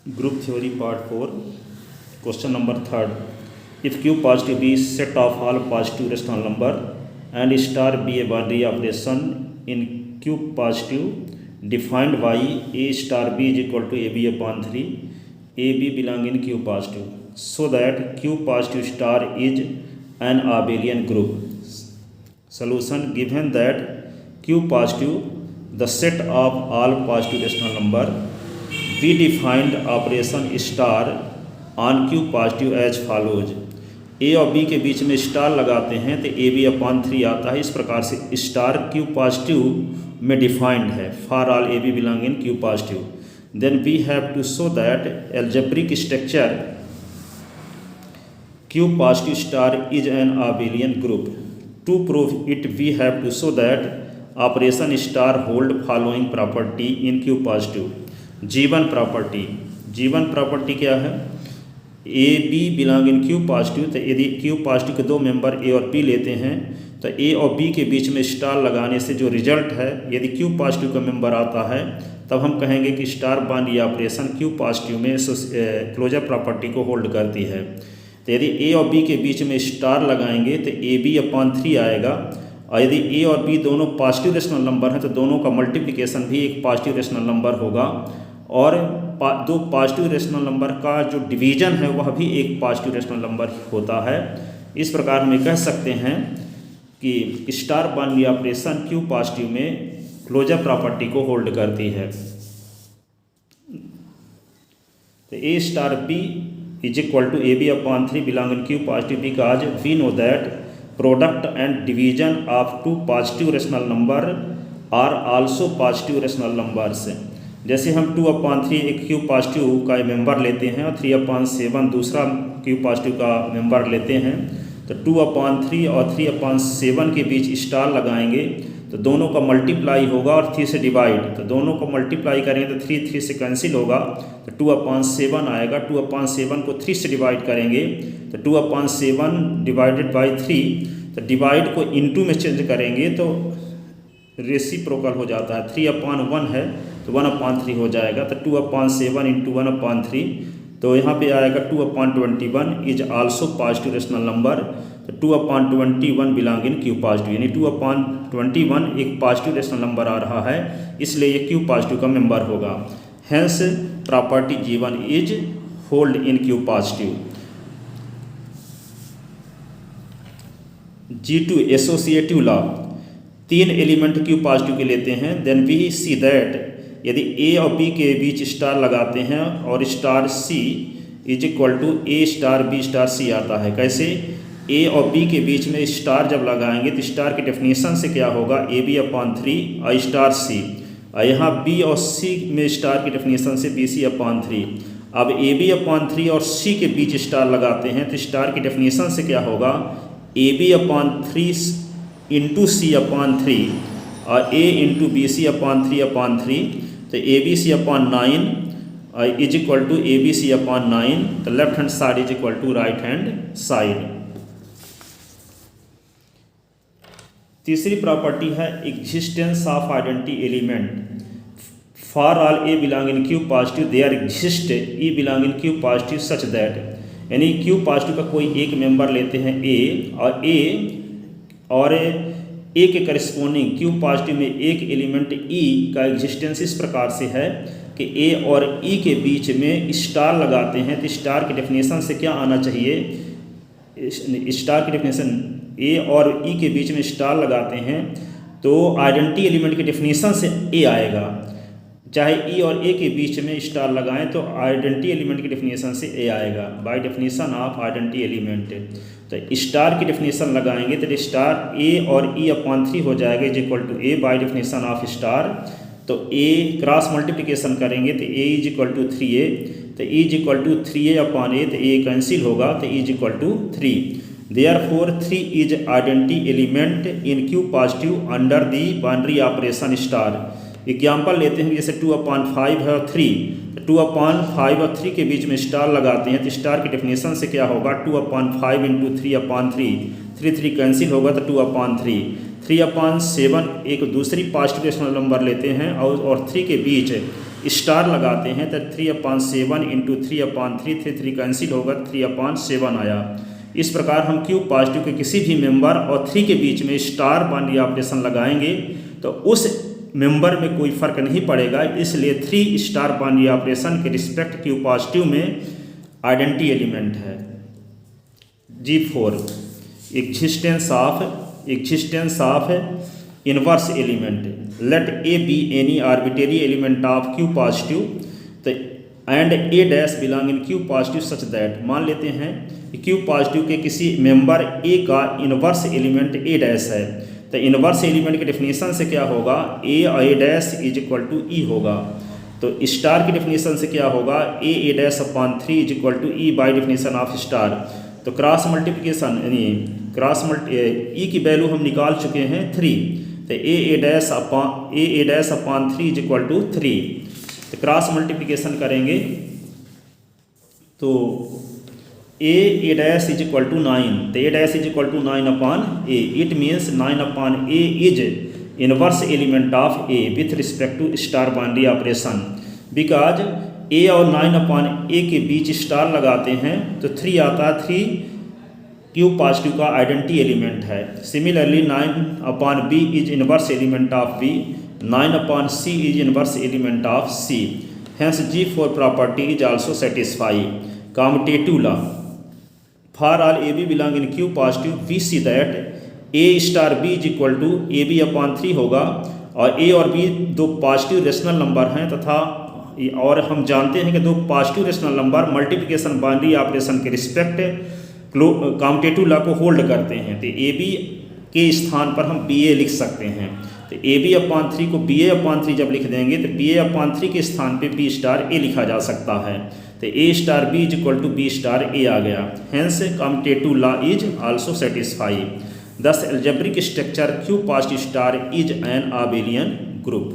Group theory part 4, question number 3rd. If Q positive be set of all positive rational number and star be a binary operation in Q positive defined by A star B is equal to AB upon 3, AB belong in Q positive, so that Q positive star is an abelian group. Solution: given that Q positive the set of all positive rational number, we defined operation star on Q positive as follows. A और B के बीच में star लगाते हैं तो A B upon 3 आता है। इस प्रकार से स्टार क्यू पॉजिटिव में डिफाइंड है for all A B belong in Q positive. Then we have to show that algebraic structure Q positive star is an abelian group. To prove it we have to show that operation star hold following property in Q positive. जीवन property क्या है? A B belong in Q positive. तो यदि Q positive के दो member A और B लेते हैं तो ए और बी के बीच में स्टार लगाने से जो रिजल्ट है, यदि क्यू पॉजिटिव का मेंबर आता है तब हम कहेंगे कि star binary operation Q positive में क्लोजर प्रॉपर्टी को होल्ड करती है। तो यदि ए और बी के बीच में स्टार लगाएंगे तो ए बी अपॉन 3 आएगा, और यदि ए और बी दोनों पॉजिटिव रेशनल नंबर हैं तो दोनों का मल्टीप्लिकेशन भी एक पॉजिटिव रेशनल नंबर होगा, और दो पॉजिटिव रेशनल नंबर का जो डिवीजन है वह भी एक पॉजिटिव रेशनल नंबर होता है। इस प्रकार में कह सकते हैं कि star binary operation Q positive में क्लोजर प्रॉपर्टी को होल्ड करती है। तो A star B is equal to A B upon 3 belong in Q positive because we know that product and division of two positive rational number are also positive rational numbers. जैसे हम 2/3 एक Q positive का member लेते हैं और 3/7 दूसरा Q positive का member लेते हैं, तो 2/3 और 3/7 के बीच स्टार लगाएंगे तो दोनों का मल्टीप्लाई होगा और 3 से डिवाइड, तो दोनों को मल्टीप्लाई करेंगे तो 3 से कैंसिल होगा तो 2/7 आएगा। 2/7 को 3 से डिवाइड करेंगे तो 2/7 डिवाइडेड बाई 3, तो डिवाइड को इनटू में चेंज करेंगे तो रेसिप्रोकल हो जाता है। 3/1 है तो 1/3 हो जाएगा, तो 2/7 इंटू 1/3, तो यहाँ पे आएगा 2/21 is also positive rational number. तो 2/21 बिलोंग इन क्यू पॉजिटिव, यानी 2/21 एक पॉजिटिव रेशनल नंबर आ रहा है, इसलिए ये क्यू पॉजिटिव का मेंबर होगा। Hence property G1 is hold in Q positive. G2 associative law, 3 element Q positive के लेते हैं। देन वी सी दैट यदि ए और बी के बीच स्टार लगाते हैं और star C is equal to A star B star C आता है। कैसे? ए और बी के बीच में स्टार जब लगाएंगे तो स्टार की डेफिनेशन से क्या होगा? ए बी अपॉन 3 और स्टार सी, और यहाँ बी और सी में स्टार की डेफिनेशन से बी सी अपॉन 3। अब ए बी अपॉन 3 और सी के बीच स्टार लगाते हैं तो स्टार की डेफिनेशन से क्या होगा? A B upon 3 into C upon 3 और A into B C upon 3/3, तो A B C upon 9 is equal to A B C upon 9, तो left hand side is equal to right hand side. तीसरी property है existence of identity element for all A belong in Q positive there exist E belong in Q positive such that, यानी Q positive का कोई एक member लेते हैं और ए के करस्पॉन्डिंग क्यू पॉजिटिव में एक एलिमेंट ई का एग्जिस्टेंस इस प्रकार से है कि ए और ई के बीच में स्टार लगाते हैं तो स्टार की डेफिनेशन से क्या आना चाहिए? स्टार की डेफिनेशन ए और ई के बीच में स्टार लगाते हैं तो आइडेंटिटी एलिमेंट की डेफिनेशन से ए आएगा। चाहे ई और ए के बीच में स्टार लगाएं तो आइडेंटिटी एलिमेंट की डेफिनेशन से ए आएगा, bye definition of identity element. तो स्टार की डेफिनेशन लगाएंगे तो स्टार ए और ई अपॉन 3 हो जाएगा is equal to A by definition of star. तो ए क्रॉस मल्टीप्लिकेशन करेंगे तो ए इज इक्वल टू 3a, तो E is equal to 3a upon A, तो ए कैंसिल होगा तो E is equal to 3। Therefore 3 is identity element in Q positive under the binary operation star। Example लेते हैं, जैसे 2/5 है और 3, तो 2/5 और 3 के बीच में स्टार लगाते हैं तो स्टार की डेफिनेशन से क्या होगा? 2/5 इंटू 3/3, 3 कैंसिल होगा तो 2/3। 3/7 एक दूसरी पॉजिटिव रेशनल नंबर लेते हैं और 3 के बीच स्टार लगाते हैं तो 3/7 इंटू 3/3 3 कैंसिल होगा, 3/7 आया। इस प्रकार हम क्यू पॉजिटिव के किसी भी मेंबर और 3 के बीच में स्टार बाइनरी ऑपरेशन लगाएंगे तो उस मेंबर में कोई फर्क नहीं पड़ेगा, इसलिए 3 स्टार बाइनरी ऑपरेशन के रिस्पेक्ट क्यू पॉजिटिव में आइडेंटिटी एलिमेंट है। G4 existence of inverse element. Let A be any arbitrary element of Q positive and A dash belong in Q positive such that, मान लेते हैं कि Q positive के किसी member A का inverse element ए dash है, तो इनवर्स एलिमेंट के डेफिनेशन से क्या होगा, A dash is equal to E होगा। तो स्टार की डेफिनेशन से क्या होगा, A dash upon 3 is equal to E by definition of star. तो क्रॉस मल्टीप्लिकेशन ई की वैल्यू हम निकाल चुके हैं 3, तो A dash upon 3 is equal to 3। तो क्रॉस मल्टीप्लिकेशन करेंगे तो A dash is equal to 9, तो A dash is equal to 9 upon A. It means 9 upon A is inverse element of A with respect to star binary operation. Because A और 9 upon ए के बीच star लगाते हैं तो 3 आता है, 3 Q positive का identity element है। Similarly 9 upon B is inverse element of B, 9 upon C is inverse element of C. Hence G4 property is also satisfy commutative law. For all AB belong in Q positive, we see that A star B is equal to AB upon 3 होगा, और A और B दो positive rational number हैं तथा और हम जानते हैं कि दो positive rational number multiplication binary operation के रिस्पेक्ट कॉम्यूटेटिव लॉ को होल्ड करते हैं। तो ए बी के स्थान पर हम बी ए लिख सकते हैं। तो ए बी अपॉन 3 को बी ए अपॉन 3 जब लिख देंगे तो बी ए अपॉन 3 के स्थान पे बी स्टार ए लिखा जा सकता है। तो A star B is equal to B star A आ गया। Hence commutative law is also satisfy. Thus algebraic structure Q positive star is an abelian group.